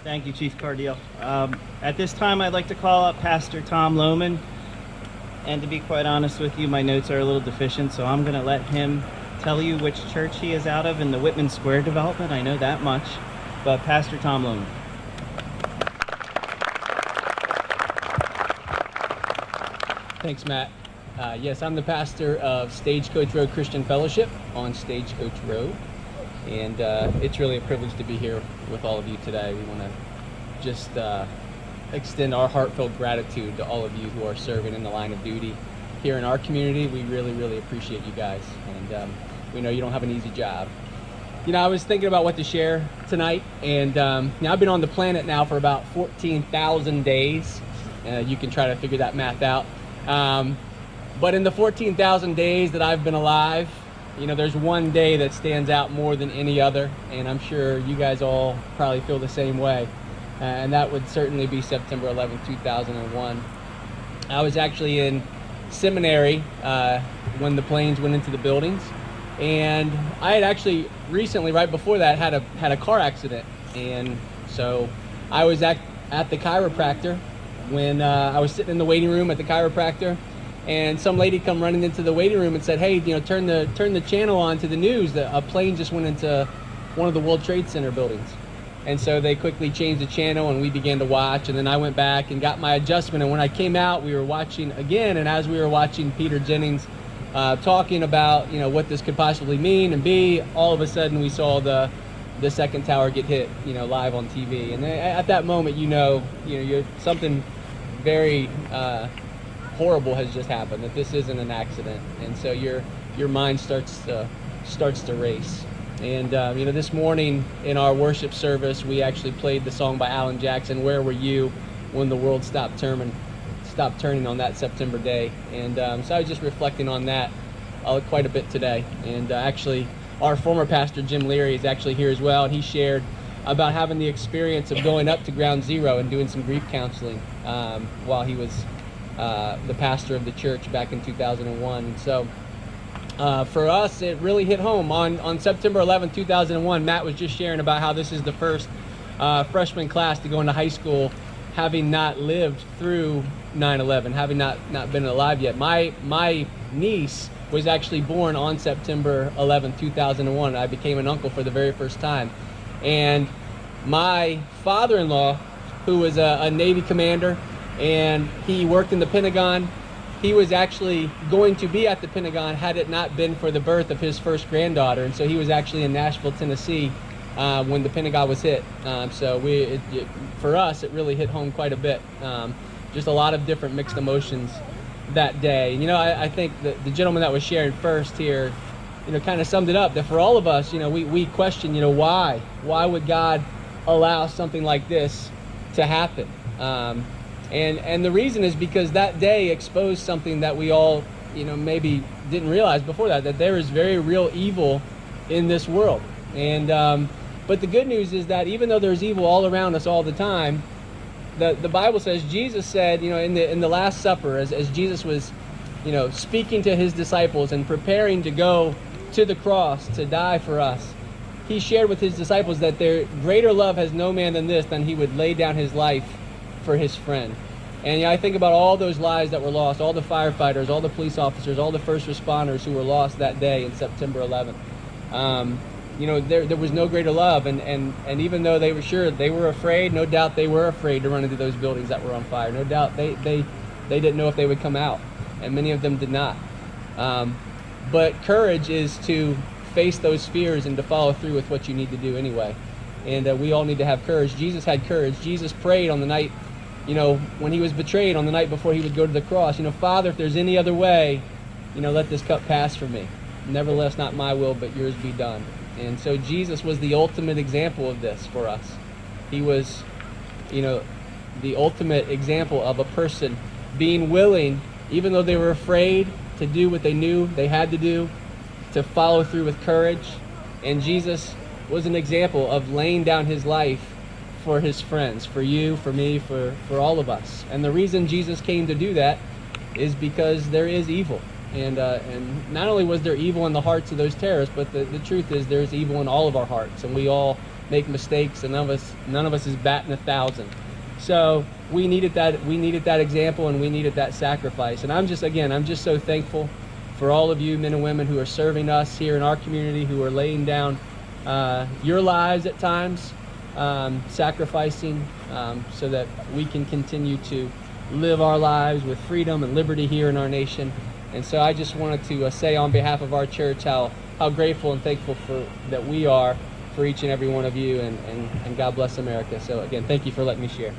Thank you, Chief Cardiel. At this time, I'd like to call up Pastor Tom Lohman. And to be quite honest with you, my notes are a little deficient, so I'm going to let him tell you which church he is out of in the Whitman Square development. I know that much. But Pastor Tom Lohman. Thanks, Matt. Yes, I'm the pastor of Stagecoach Road Christian Fellowship on Stagecoach Road. And it's really a privilege to be here with all of you today. We want to just extend our heartfelt gratitude to all of you who are serving in the line of duty here in our community. We really, really appreciate you guys. And we know you don't have an easy job. You know, I was thinking about what to share tonight. And I've been on the planet now for about 14,000 days. You can try to figure that math out. But in the 14,000 days that I've been alive, you know, there's one day that stands out more than any other, and I'm sure you guys all probably feel the same way, and that would certainly be September 11th, 2001. I was actually in seminary when the planes went into the buildings, and I had actually recently, right before that, had a car accident, and so I was at the chiropractor when I was sitting in the waiting room at the chiropractor. And some lady come running into the waiting room and said, "Hey, you know, turn the channel on to the news that a plane just went into one of the World Trade Center buildings." And so they quickly changed the channel, and we began to watch. And then I went back and got my adjustment. And when I came out, we were watching again. And as we were watching Peter Jennings talking about, you know, what this could possibly mean and be, all of a sudden we saw the second tower get hit, you know, live on TV. And at that moment, you're something very horrible has just happened, that this isn't an accident, and so your mind starts to race. And you know, this morning in our worship service, we actually played the song by Alan Jackson, "Where Were You When the World Stopped Turning on that September day." And so I was just reflecting on that quite a bit today. And actually, our former pastor Jim Leary is actually here as well, and he shared about having the experience of going up to Ground Zero and doing some grief counseling while he was the pastor of the church back in 2001. And so for us, it really hit home. On September 11, 2001, Matt was just sharing about how this is the first freshman class to go into high school having not lived through 9/11, having not been alive yet. My niece was actually born on September 11, 2001. I became an uncle for the very first time. And my father-in-law, who was a Navy commander, and he worked in the Pentagon. He was actually going to be at the Pentagon had it not been for the birth of his first granddaughter. And so he was actually in Nashville, Tennessee when the Pentagon was hit. So for us, it really hit home quite a bit. Just a lot of different mixed emotions that day. And, you know, I think the gentleman that was sharing first here, you know, kind of summed it up, that for all of us, you know, we question, you know, why would God allow something like this to happen? And the reason is because that day exposed something that we all, you know, maybe didn't realize before that there is very real evil in this world. And but the good news is that even though there's evil all around us all the time, the Bible says, Jesus said, you know, in the Last Supper, as Jesus was, you know, speaking to his disciples and preparing to go to the cross to die for us, he shared with his disciples that their greater love has no man than this, than he would lay down his life for his friend. And you know, I think about all those lives that were lost, all the firefighters, all the police officers, all the first responders who were lost that day in September 11th. You know, there was no greater love, and even though they were sure, they were afraid, no doubt they were afraid to run into those buildings that were on fire. No doubt they didn't know if they would come out, and many of them did not. But courage is to face those fears and to follow through with what you need to do anyway. And we all need to have courage. Jesus had courage. Jesus prayed on the night, you know, when he was betrayed, on the night before he would go to the cross, you know, "Father, if there's any other way, you know, let this cup pass from me. Nevertheless, not my will, but yours be done." And so Jesus was the ultimate example of this for us. He was, you know, the ultimate example of a person being willing, even though they were afraid, to do what they knew they had to do, to follow through with courage. And Jesus was an example of laying down his life for his friends, for you, for me, for all of us. And the reason Jesus came to do that is because there is evil. And not only was there evil in the hearts of those terrorists, but the truth is there's evil in all of our hearts. And we all make mistakes, and none of us is batting 1,000. So we needed that example, and we needed that sacrifice. And I'm just so thankful for all of you men and women who are serving us here in our community, who are laying down your lives at times, sacrificing so that we can continue to live our lives with freedom and liberty here in our nation. And so I just wanted to say on behalf of our church how grateful and thankful that we are for each and every one of you, and God bless America. So again, thank you for letting me share.